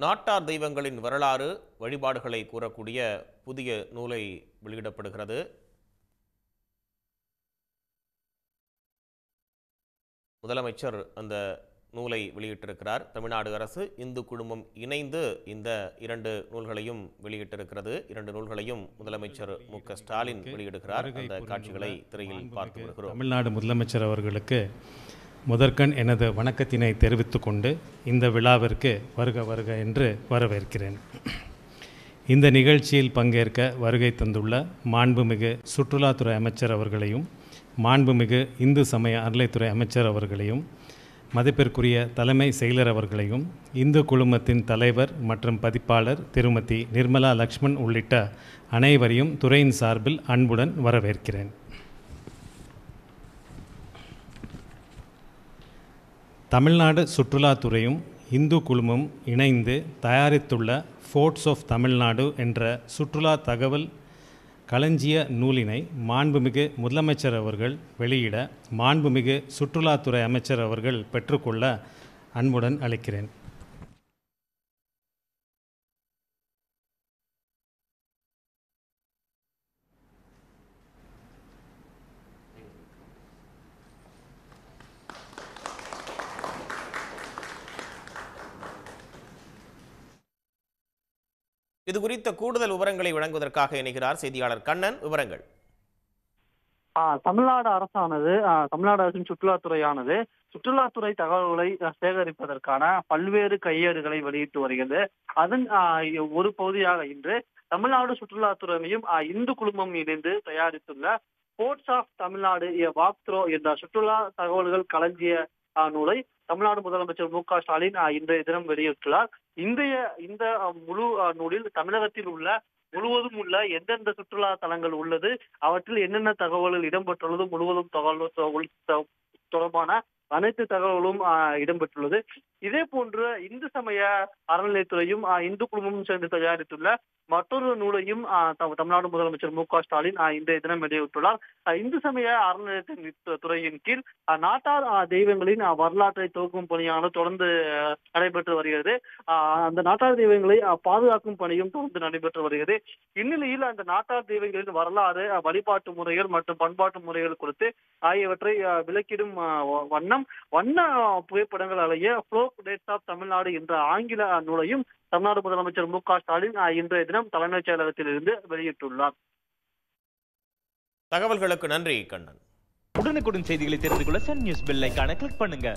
நாட்டார் தெய்வங்களின் வரலாறு வழிபாடுகளை கூறக்கூடிய புதிய நூலை வெளியிடப்படுகிறது. முதலமைச்சர் அந்த நூலை வெளியிட்டிருக்கிறார். தமிழ்நாடு அரசு இந்து குழுமம் இணைந்து இந்த 2 நூல்களையும் வெளியிட்டிருக்கிறது. 2 நூல்களையும் முதலமைச்சர் மு.க. ஸ்டாலின் வெளியிடுகிறார். அந்த காட்சிகளை திரையில் பார்த்து வருகிறோம். தமிழ்நாடு முதலமைச்சர் அவர்களுக்கு முதற்கண் எனது வணக்கத்தினை தெரிவித்துக் கொண்டு இந்த விழாவிற்கு வருக வருக என்று வரவேற்கிறேன். இந்த நிகழ்ச்சியில் பங்கேற்க வருகை தந்துள்ள மாண்புமிகு சுற்றுலாத்துறை அமைச்சர் அவர்களையும், மாண்புமிகு இந்து சமய அறநிலைத்துறை அமைச்சர் அவர்களையும், மதிப்பிற்குரிய தலைமை செயலர் அவர்களையும், இந்து குழுமத்தின் தலைவர் மற்றும் பதிப்பாளர் திருமதி நிர்மலா லக்ஷ்மண் உள்ளிட்ட அனைவரையும் துறையின் சார்பில் அன்புடன் வரவேற்கிறேன். தமிழ்நாடு சுற்றுலாத்துறையும் இந்து குழுமம் இணைந்து தயாரித்துள்ள ஃபோர்ட்ஸ் ஆஃப் தமிழ்நாடு என்ற சுற்றுலா தகவல் களஞ்சிய நூலினை மாண்புமிகு முதலமைச்சர் அவர்கள் வெளியிட மாண்புமிகு சுற்றுலாத்துறை அமைச்சர் அவர்கள் பெற்றுக்கொள்ள அன்புடன் அழைக்கிறேன். இது குறித்த கூடுதல் விவரங்களை வழங்குவதற்காக இணைகிறார் செய்தியாளர் கண்ணன். விவரங்கள். தமிழ்நாடு அரசானது தமிழ்நாடு அரசின் சுற்றுலாத்துறையானது சுற்றுலாத்துறை தகவல்களை சேகரிப்பதற்கான பல்வேறு கையேடுகளை வெளியிட்டு வருகிறது. அதன் ஒரு பகுதியாக இன்று தமிழ்நாடு சுற்றுலாத்துறையும் இந்து குழுமம் இணைந்து தயாரித்துள்ள forts of Tamil Nadu walk through என்ற சுற்றுலா தகவல்கள் களஞ்சிய நூலை தமிழ்நாடு முதலமைச்சர் மு.க. ஸ்டாலின் இன்றைய தினம் வெளியிட்டுள்ளார். இந்த முழு நூலில் தமிழகத்தில் முழுவதும் உள்ள எந்தெந்த சுற்றுலா தலங்கள் உள்ளது, அவற்றில் என்னென்ன தகவல்கள் இடம்பெற்றுள்ளது முழுவதும் தொடர்பான அனைத்து தகவல்களும் இடம்பெற்றுள்ளது. இதே போன்று இந்து சமய அறநிலையத்துறையும் இந்து குழுமமும் சேர்ந்து தயாரித்துள்ள மற்றொரு நூலையும் தமிழ்நாடு முதலமைச்சர் மு.க. ஸ்டாலின் இன்றைய தினம் வெளியிட்டுள்ளார். இந்து சமய அறநிலையத்தின் துறையின் கீழ் நாட்டார் தெய்வங்களின் வரலாற்றை தொகுக்கும் பணியானது தொடர்ந்து நடைபெற்று வருகிறது. அந்த நாட்டார் தெய்வங்களை பாதுகாக்கும் பணியும் தொடர்ந்து நடைபெற்று வருகிறது. இந்நிலையில் அந்த நாட்டார் தெய்வங்களின் வரலாறு, வழிபாட்டு முறைகள் மற்றும் பண்பாட்டு முறைகள் குறித்து ஆகியவற்றை விளக்கிடும் வண்ண புகைப்படங்கள் அடைய ஃபோக் டேட்ஸ் ஆஃப் தமிழ்நாடு என்ற ஆங்கில நூலையும் தமிழ்நாடு முதலமைச்சர் மு.க. ஸ்டாலின் இன்றைய தினம் தலைமைச் செயலகத்தில் இருந்து வெளியிட்டுள்ளார். தகவல்களுக்கு நன்றி கண்ணன். உடனுக்குடன் செய்திகளை தெரிந்து கொள்ள சன் நியூஸ் பெல் ஐகானை கிளிக் பண்ணுங்க.